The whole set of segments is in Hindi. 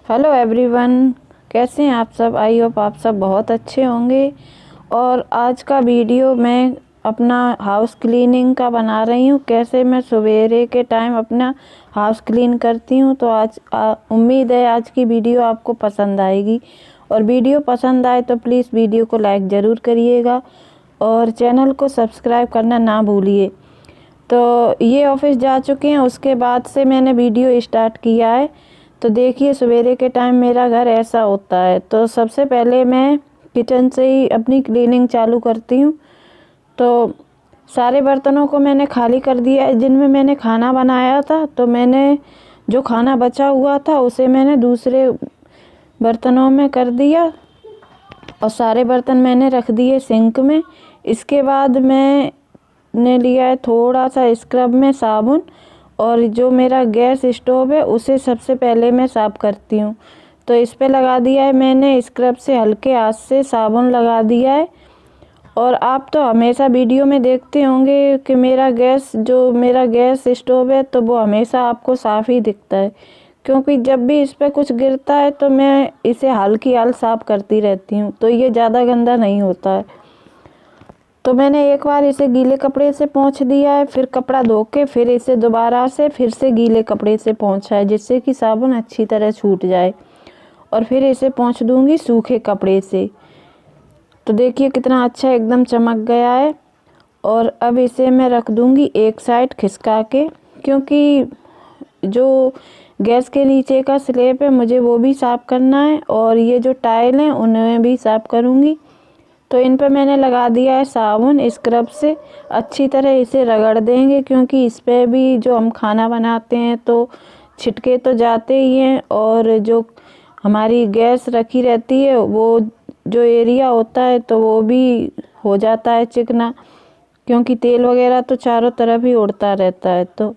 हेलो एवरीवन, कैसे हैं आप सब। आई होप आप सब बहुत अच्छे होंगे। और आज का वीडियो मैं अपना हाउस क्लीनिंग का बना रही हूँ, कैसे मैं सवेरे के टाइम अपना हाउस क्लीन करती हूँ। तो आज उम्मीद है आज की वीडियो आपको पसंद आएगी। और वीडियो पसंद आए तो प्लीज़ वीडियो को लाइक ज़रूर करिएगा और चैनल को सब्सक्राइब करना ना भूलिए। तो ये ऑफिस जा चुके हैं, उसके बाद से मैंने वीडियो स्टार्ट किया है। तो देखिए सवेरे के टाइम मेरा घर ऐसा होता है। तो सबसे पहले मैं किचन से ही अपनी क्लीनिंग चालू करती हूँ। तो सारे बर्तनों को मैंने खाली कर दिया है जिनमें मैंने खाना बनाया था। तो मैंने जो खाना बचा हुआ था उसे मैंने दूसरे बर्तनों में कर दिया और सारे बर्तन मैंने रख दिए सिंक में। इसके बाद मैंने लिया है थोड़ा सा स्क्रब में साबुन और जो मेरा गैस स्टोव है उसे सबसे पहले मैं साफ़ करती हूँ। तो इस पे लगा दिया है मैंने स्क्रब से हल्के हाथ से साबुन लगा दिया है। और आप तो हमेशा वीडियो में देखते होंगे कि मेरा गैस स्टोव है तो वो हमेशा आपको साफ़ ही दिखता है, क्योंकि जब भी इस पे कुछ गिरता है तो मैं इसे हल्की हाल साफ़ करती रहती हूँ, तो ये ज़्यादा गंदा नहीं होता है। तो मैंने एक बार इसे गीले कपड़े से पोंछ दिया है, फिर कपड़ा धो के फिर इसे दोबारा से फिर से गीले कपड़े से पोंछा है, जिससे कि साबुन अच्छी तरह छूट जाए। और फिर इसे पोंछ दूंगी सूखे कपड़े से। तो देखिए कितना अच्छा एकदम चमक गया है। और अब इसे मैं रख दूंगी एक साइड खिसका के, क्योंकि जो गैस के नीचे का स्लैब है मुझे वो भी साफ़ करना है और ये जो टाइल हैं उन्हें भी साफ़ करूँगी। तो इन पर मैंने लगा दिया है साबुन स्क्रब से। अच्छी तरह इसे रगड़ देंगे, क्योंकि इस पर भी जो हम खाना बनाते हैं तो छिटके तो जाते ही हैं। और जो हमारी गैस रखी रहती है वो जो एरिया होता है तो वो भी हो जाता है चिकना, क्योंकि तेल वगैरह तो चारों तरफ ही उड़ता रहता है। तो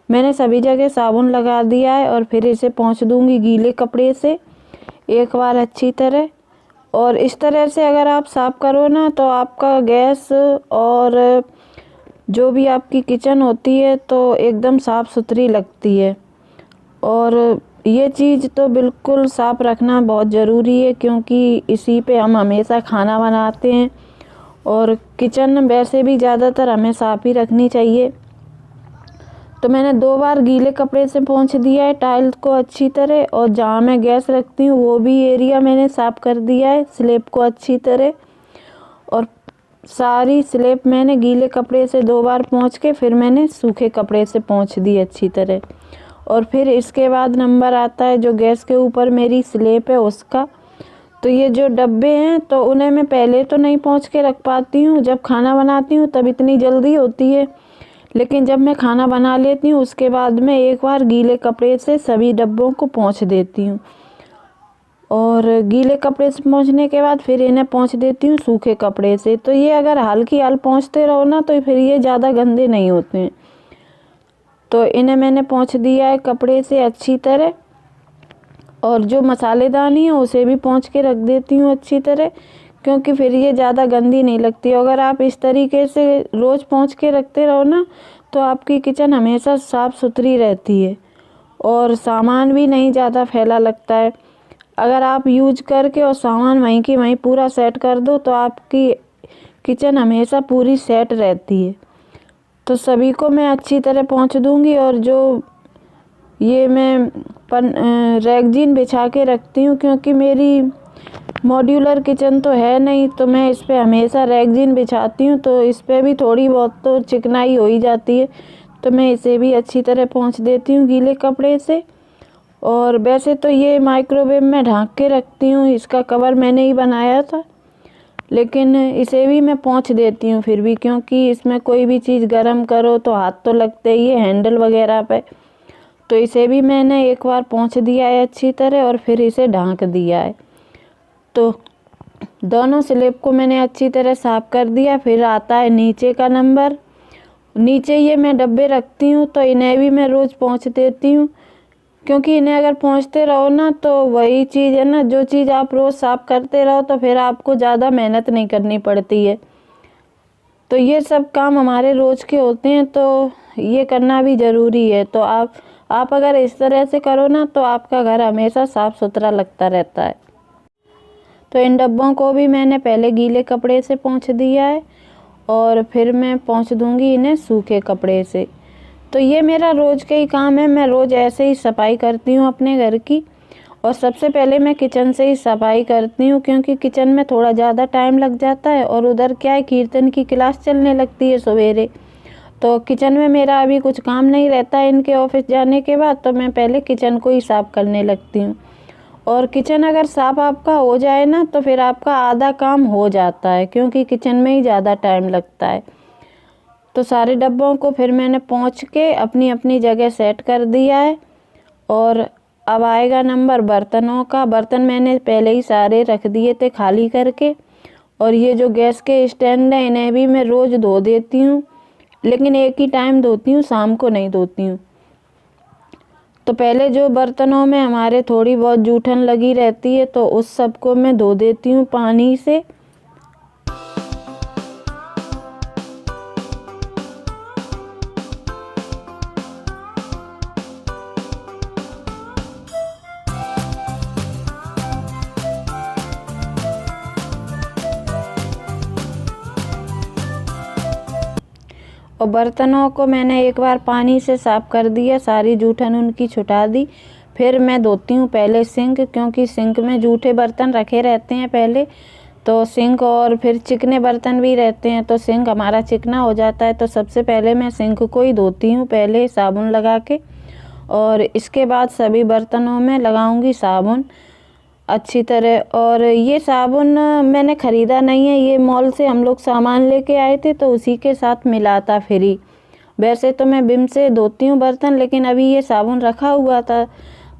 मैंने सभी जगह साबुन लगा दिया है और फिर इसे पोंछ दूंगी गीले कपड़े से एक बार अच्छी तरह। और इस तरह से अगर आप साफ़ करो ना तो आपका गैस और जो भी आपकी किचन होती है तो एकदम साफ़ सुथरी लगती है। और ये चीज़ तो बिल्कुल साफ़ रखना बहुत ज़रूरी है, क्योंकि इसी पे हम हमेशा खाना बनाते हैं और किचन वैसे भी ज़्यादातर हमें साफ़ ही रखनी चाहिए। तो मैंने 2 बार गीले कपड़े से पोंछ दिया है टाइल को अच्छी तरह, और जहाँ मैं गैस रखती हूँ वो भी एरिया मैंने साफ़ कर दिया है स्लैब को अच्छी तरह। और सारी स्लैब मैंने गीले कपड़े से 2 बार पोंछ के फिर मैंने सूखे कपड़े से पोंछ दी अच्छी तरह। और फिर इसके बाद नंबर आता है जो गैस के ऊपर मेरी स्लैब है उसका। तो ये जो डब्बे हैं तो उन्हें मैं पहले तो नहीं पोंछ के रख पाती हूँ, जब खाना बनाती हूँ तब इतनी जल्दी होती है। लेकिन जब मैं खाना बना लेती हूँ उसके बाद मैं एक बार गीले कपड़े से सभी डब्बों को पोंछ देती हूँ। और गीले कपड़े से पोंछने के बाद फिर इन्हें पोंछ देती हूँ सूखे कपड़े से। तो ये अगर हल्की हाल पोंछते रहो ना तो फिर ये ज़्यादा गंदे नहीं होते हैं। तो इन्हें मैंने पोंछ दिया है कपड़े से अच्छी तरह। और जो मसालेदानी है उसे भी पोंछ के रख देती हूँ अच्छी तरह, क्योंकि फिर ये ज़्यादा गंदी नहीं लगती। अगर आप इस तरीके से रोज़ पोंछ के रखते रहो ना तो आपकी किचन हमेशा साफ़ सुथरी रहती है और सामान भी नहीं ज़्यादा फैला लगता है। अगर आप यूज करके और सामान वहीं की वहीं पूरा सेट कर दो तो आपकी किचन हमेशा पूरी सेट रहती है। तो सभी को मैं अच्छी तरह पोंछ दूँगी। और जो ये मैं रैगजीन बिछा के रखती हूँ, क्योंकि मेरी मॉड्यूलर किचन तो है नहीं, तो मैं इस पे हमेशा रैगजीन बिछाती हूँ। तो इस पे भी थोड़ी बहुत तो चिकनाई हो ही जाती है, तो मैं इसे भी अच्छी तरह पोंछ देती हूँ गीले कपड़े से। और वैसे तो ये माइक्रोवेव में ढाँक के रखती हूँ, इसका कवर मैंने ही बनाया था, लेकिन इसे भी मैं पोंछ देती हूँ फिर भी, क्योंकि इसमें कोई भी चीज़ गर्म करो तो हाथ तो लगते ही है हैंडल वगैरह पे। तो इसे भी मैंने एक बार पोंछ दिया है अच्छी तरह और फिर इसे ढाँक दिया है। तो दोनों स्लैब को मैंने अच्छी तरह साफ़ कर दिया। फिर आता है नीचे का नंबर। नीचे ये मैं डब्बे रखती हूँ तो इन्हें भी मैं रोज़ पोंछ देती हूँ, क्योंकि इन्हें अगर पोंछते रहो ना तो वही चीज़ है ना, जो चीज़ आप रोज़ साफ़ करते रहो तो फिर आपको ज़्यादा मेहनत नहीं करनी पड़ती है। तो ये सब काम हमारे रोज़ के होते हैं तो ये करना भी ज़रूरी है। तो आप आप अगर इस तरह से करो ना तो आपका घर हमेशा साफ़ सुथरा लगता रहता है। तो इन डब्बों को भी मैंने पहले गीले कपड़े से पोंछ दिया है और फिर मैं पोंछ दूँगी इन्हें सूखे कपड़े से। तो ये मेरा रोज़ का ही काम है, मैं रोज़ ऐसे ही सफाई करती हूँ अपने घर की। और सबसे पहले मैं किचन से ही सफाई करती हूँ, क्योंकि किचन में थोड़ा ज़्यादा टाइम लग जाता है और उधर क्या है, कीर्तन की क्लास चलने लगती है सवेरे। तो किचन में मेरा अभी कुछ काम नहीं रहता है इनके ऑफिस जाने के बाद, तो मैं पहले किचन को ही साफ़ करने लगती हूँ। और किचन अगर साफ़ आपका हो जाए ना तो फिर आपका आधा काम हो जाता है, क्योंकि किचन में ही ज़्यादा टाइम लगता है। तो सारे डब्बों को फिर मैंने पोंछ के अपनी अपनी जगह सेट कर दिया है। और अब आएगा नंबर बर्तनों का। बर्तन मैंने पहले ही सारे रख दिए थे खाली करके। और ये जो गैस के स्टैंड हैं इन्हें भी मैं रोज़ धो देती हूँ, लेकिन एक ही टाइम धोती हूँ, शाम को नहीं धोती हूँ। तो पहले जो बर्तनों में हमारे थोड़ी बहुत जूठन लगी रहती है तो उस सब को मैं धो देती हूँ पानी से। और बर्तनों को मैंने एक बार पानी से साफ़ कर दिया, सारी जूठन उनकी छुटा दी। फिर मैं धोती हूँ पहले सिंक, क्योंकि सिंक में जूठे बर्तन रखे रहते हैं पहले। तो सिंक और फिर चिकने बर्तन भी रहते हैं, तो सिंक हमारा चिकना हो जाता है। तो सबसे पहले मैं सिंक को ही धोती हूँ पहले साबुन लगा के, और इसके बाद सभी बर्तनों में लगाऊंगी साबुन अच्छी तरह। और ये साबुन मैंने ख़रीदा नहीं है, ये मॉल से हम लोग सामान लेके आए थे तो उसी के साथ मिला था फ्री। वैसे तो मैं विम से धोती हूँ बर्तन, लेकिन अभी ये साबुन रखा हुआ था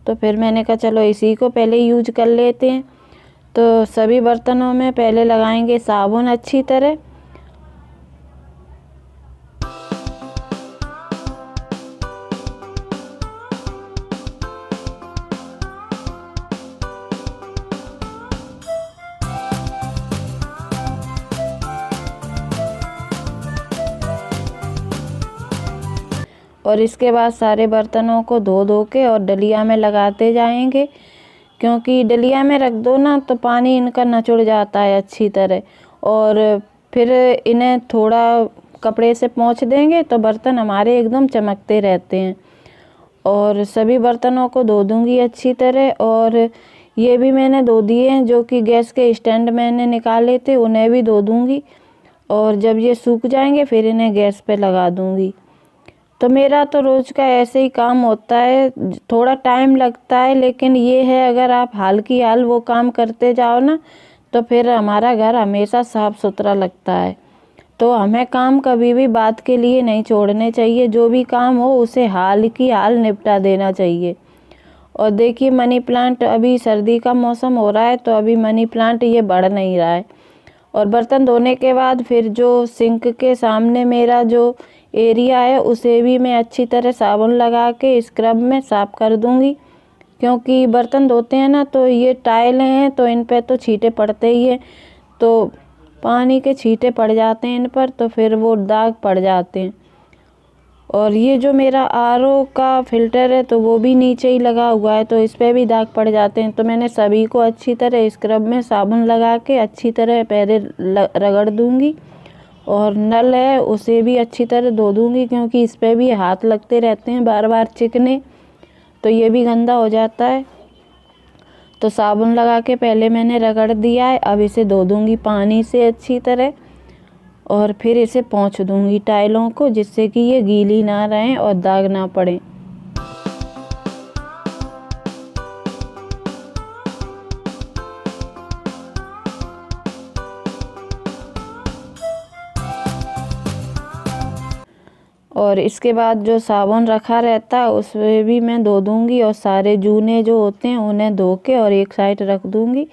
तो फिर मैंने कहा चलो इसी को पहले यूज कर लेते हैं। तो सभी बर्तनों में पहले लगाएंगे साबुन अच्छी तरह। और इसके बाद सारे बर्तनों को धो धो के और डलिया में लगाते जाएंगे, क्योंकि डलिया में रख दो ना तो पानी इनका निचुड़ जाता है अच्छी तरह। और फिर इन्हें थोड़ा कपड़े से पोंछ देंगे तो बर्तन हमारे एकदम चमकते रहते हैं। और सभी बर्तनों को धो दूँगी अच्छी तरह। और ये भी मैंने धो दिए हैं, जो कि गैस के स्टैंड मैंने निकाले थे उन्हें भी धो दूँगी। और जब ये सूख जाएंगे फिर इन्हें गैस पे लगा दूँगी। तो मेरा तो रोज़ का ऐसे ही काम होता है, थोड़ा टाइम लगता है, लेकिन ये है अगर आप हाल की हाल वो काम करते जाओ ना तो फिर हमारा घर हमेशा साफ़ सुथरा लगता है। तो हमें काम कभी भी बात के लिए नहीं छोड़ने चाहिए, जो भी काम हो उसे हाल की हाल निपटा देना चाहिए। और देखिए मनी प्लांट, अभी सर्दी का मौसम हो रहा है तो अभी मनी प्लांट ये बढ़ नहीं रहा है। और बर्तन धोने के बाद फिर जो सिंक के सामने मेरा जो एरिया है उसे भी मैं अच्छी तरह साबुन लगा के स्क्रब में साफ़ कर दूंगी, क्योंकि बर्तन धोते हैं ना तो ये टाइलें हैं तो इन पे तो छींटे पड़ते ही हैं, तो पानी के छींटे पड़ जाते हैं इन पर तो फिर वो दाग पड़ जाते हैं। और ये जो मेरा आरओ का फ़िल्टर है तो वो भी नीचे ही लगा हुआ है तो इस पर भी दाग पड़ जाते हैं। तो मैंने सभी को अच्छी तरह स्क्रब में साबुन लगा के अच्छी तरह पहले रगड़ दूंगी। और नल है उसे भी अच्छी तरह धो दूंगी, क्योंकि इस पर भी हाथ लगते रहते हैं बार बार चिकने, तो ये भी गंदा हो जाता है। तो साबुन लगा के पहले मैंने रगड़ दिया है, अब इसे धो दूंगी पानी से अच्छी तरह। और फिर इसे पोंछ दूंगी टाइलों को, जिससे कि ये गीली ना रहें और दाग ना पड़े। और इसके बाद जो साबुन रखा रहता है उसमें भी मैं धो दूंगी, और सारे जूने जो होते हैं उन्हें धो के और एक साइड रख दूंगी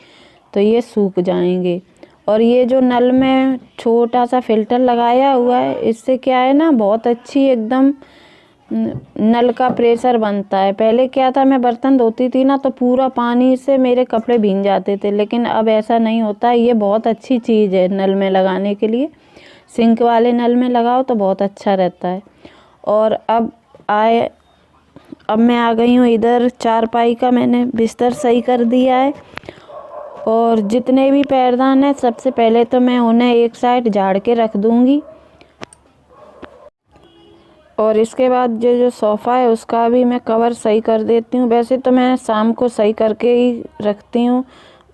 तो ये सूख जाएंगे। और ये जो नल में छोटा सा फ़िल्टर लगाया हुआ है, इससे क्या है ना, बहुत अच्छी एकदम नल का प्रेशर बनता है। पहले क्या था, मैं बर्तन धोती थी ना तो पूरा पानी से मेरे कपड़े भीग जाते थे, लेकिन अब ऐसा नहीं होता। ये बहुत अच्छी चीज़ है नल में लगाने के लिए, सिंक वाले नल में लगाओ तो बहुत अच्छा रहता है। और अब आए अब मैं आ गई हूँ इधर। चारपाई का मैंने बिस्तर सही कर दिया है और जितने भी पैरदान हैं सबसे पहले तो मैं उन्हें एक साइड झाड़ के रख दूँगी और इसके बाद जो सोफ़ा है उसका भी मैं कवर सही कर देती हूँ। वैसे तो मैं शाम को सही करके ही रखती हूँ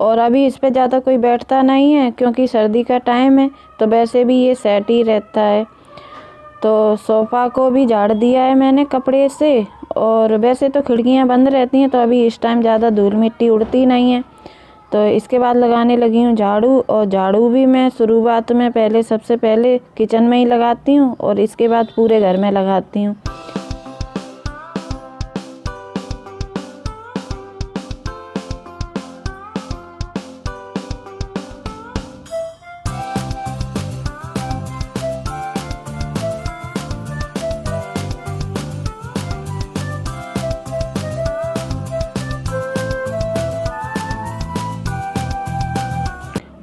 और अभी इस पे ज़्यादा कोई बैठता नहीं है क्योंकि सर्दी का टाइम है, तो वैसे भी ये सेट ही रहता है। तो सोफ़ा को भी झाड़ दिया है मैंने कपड़े से और वैसे तो खिड़कियाँ बंद रहती हैं तो अभी इस टाइम ज़्यादा धूल मिट्टी उड़ती नहीं है। तो इसके बाद लगाने लगी हूँ झाड़ू, और झाड़ू भी मैं शुरुआत में सबसे पहले किचन में ही लगाती हूँ और इसके बाद पूरे घर में लगाती हूँ।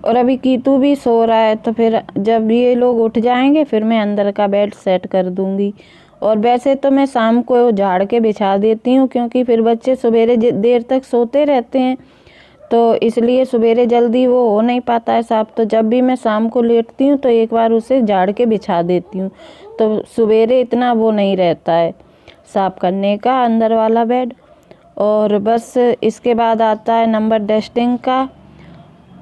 और अभी कीतू भी सो रहा है, तो फिर जब ये लोग उठ जाएंगे फिर मैं अंदर का बेड सेट कर दूंगी। और वैसे तो मैं शाम को झाड़ के बिछा देती हूँ क्योंकि फिर बच्चे सवेरे देर तक सोते रहते हैं, तो इसलिए सवेरे जल्दी वो हो नहीं पाता है साफ़। तो जब भी मैं शाम को लेटती हूँ तो एक बार उसे झाड़ के बिछा देती हूँ, तो सवेरे इतना वो नहीं रहता है साफ़ करने का अंदर वाला बेड। और बस इसके बाद आता है नंबर डस्टिंग का।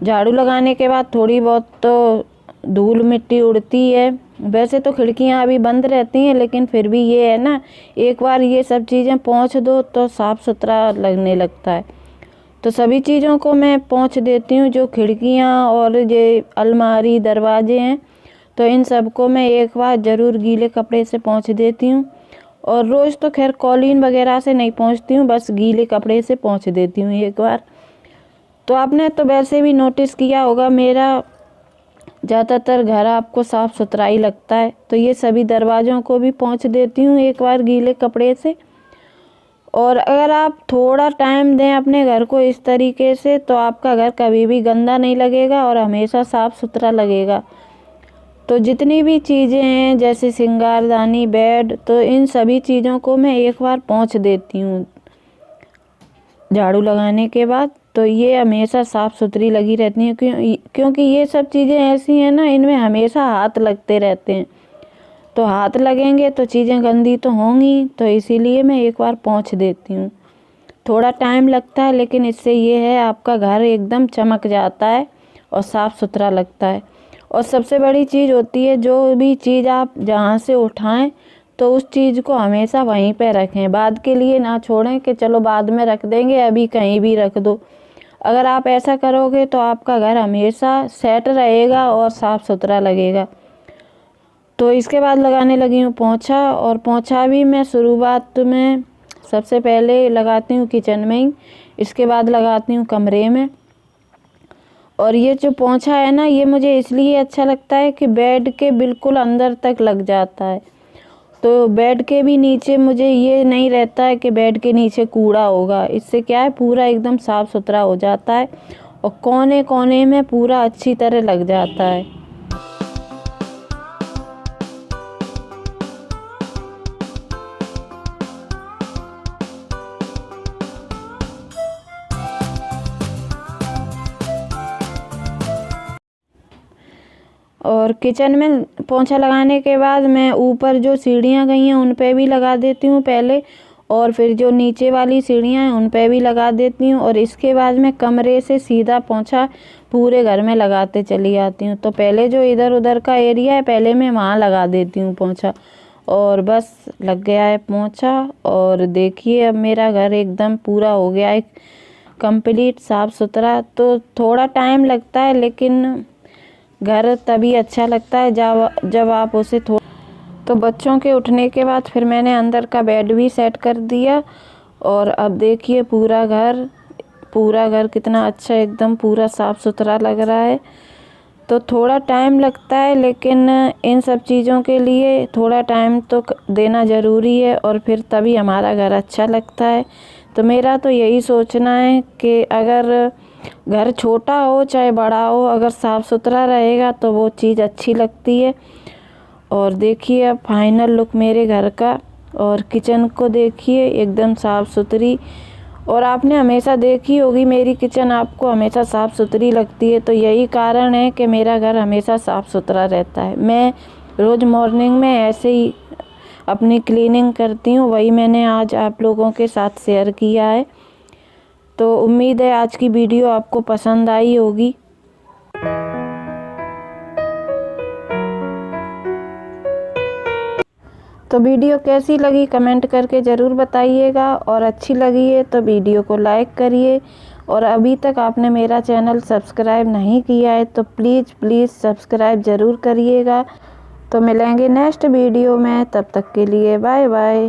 झाड़ू लगाने के बाद थोड़ी बहुत तो धूल मिट्टी उड़ती है। वैसे तो खिड़कियां अभी बंद रहती हैं, लेकिन फिर भी ये है ना, एक बार ये सब चीज़ें पोंछ दो तो साफ़ सुथरा लगने लगता है। तो सभी चीज़ों को मैं पोंछ देती हूँ, जो खिड़कियां और ये अलमारी दरवाजे हैं, तो इन सब को मैं एक बार ज़रूर गीले कपड़े से पोंछ देती हूँ। और रोज़ तो खैर कॉलीन वगैरह से नहीं पोंछती हूँ, बस गीले कपड़े से पोंछ देती हूँ एक बार। तो आपने तो वैसे भी नोटिस किया होगा, मेरा ज़्यादातर घर आपको साफ़ सुथरा ही लगता है, तो ये सभी दरवाज़ों को भी पोंछ देती हूँ एक बार गीले कपड़े से। और अगर आप थोड़ा टाइम दें अपने घर को इस तरीके से, तो आपका घर कभी भी गंदा नहीं लगेगा और हमेशा साफ़ सुथरा लगेगा। तो जितनी भी चीज़ें हैं जैसे सिंगारदानी, बेड, तो इन सभी चीज़ों को मैं एक बार पोंछ देती हूँ झाड़ू लगाने के बाद। तो ये हमेशा साफ़ सुथरी लगी रहती हैं क्योंकि ये सब चीज़ें ऐसी हैं ना, इनमें हमेशा हाथ लगते रहते हैं, तो हाथ लगेंगे तो चीज़ें गंदी तो होंगी, तो इसीलिए मैं एक बार पोंछ देती हूँ। थोड़ा टाइम लगता है, लेकिन इससे ये है आपका घर एकदम चमक जाता है और साफ़ सुथरा लगता है। और सबसे बड़ी चीज़ होती है, जो भी चीज़ आप जहाँ से उठाएं तो उस चीज़ को हमेशा वहीं पे रखें, बाद के लिए ना छोड़ें कि चलो बाद में रख देंगे, अभी कहीं भी रख दो। अगर आप ऐसा करोगे तो आपका घर हमेशा सेट रहेगा और साफ़ सुथरा लगेगा। तो इसके बाद लगाने लगी हूँ पोंछा, और पोंछा भी मैं शुरुआत में सबसे पहले लगाती हूँ किचन में ही, इसके बाद लगाती हूँ कमरे में। और ये जो पोंछा है ना, ये मुझे इसलिए अच्छा लगता है कि बेड के बिल्कुल अंदर तक लग जाता है, तो बेड के भी नीचे मुझे ये नहीं रहता है कि बेड के नीचे कूड़ा होगा। इससे क्या है, पूरा एकदम साफ़ सुथरा हो जाता है और कोने कोने में पूरा अच्छी तरह लग जाता है। और किचन में पोंछा लगाने के बाद मैं ऊपर जो सीढ़ियाँ गई हैं उन पे भी लगा देती हूँ पहले, और फिर जो नीचे वाली सीढ़ियाँ हैं उन पे भी लगा देती हूँ। और इसके बाद मैं कमरे से सीधा पोंछा पूरे घर में लगाते चली आती हूँ। तो पहले जो इधर उधर का एरिया है पहले मैं वहाँ लगा देती हूँ पोंछा, और बस लग गया है पोंछा। और देखिए अब मेरा घर एकदम पूरा हो गया है कंप्लीट साफ़ सुथरा। तो थोड़ा टाइम लगता है, लेकिन घर तभी अच्छा लगता है जब आप उसे तो बच्चों के उठने के बाद फिर मैंने अंदर का बेड भी सेट कर दिया। और अब देखिए पूरा घर कितना अच्छा एकदम पूरा साफ़ सुथरा लग रहा है। तो थोड़ा टाइम लगता है, लेकिन इन सब चीज़ों के लिए थोड़ा टाइम तो देना ज़रूरी है, और फिर तभी हमारा घर अच्छा लगता है। तो मेरा तो यही सोचना है कि अगर घर छोटा हो चाहे बड़ा हो, अगर साफ़ सुथरा रहेगा तो वो चीज़ अच्छी लगती है। और देखिए अब फाइनल लुक मेरे घर का, और किचन को देखिए एकदम साफ़ सुथरी। और आपने हमेशा देखी होगी मेरी किचन आपको हमेशा साफ़ सुथरी लगती है, तो यही कारण है कि मेरा घर हमेशा साफ़ सुथरा रहता है। मैं रोज़ मॉर्निंग में ऐसे ही अपनी क्लीनिंग करती हूँ, वही मैंने आज आप लोगों के साथ शेयर किया है। तो उम्मीद है आज की वीडियो आपको पसंद आई होगी। तो वीडियो कैसी लगी कमेंट करके ज़रूर बताइएगा, और अच्छी लगी है तो वीडियो को लाइक करिए। और अभी तक आपने मेरा चैनल सब्सक्राइब नहीं किया है तो प्लीज़ सब्सक्राइब ज़रूर करिएगा। तो मिलेंगे नेक्स्ट वीडियो में, तब तक के लिए बाय बाय।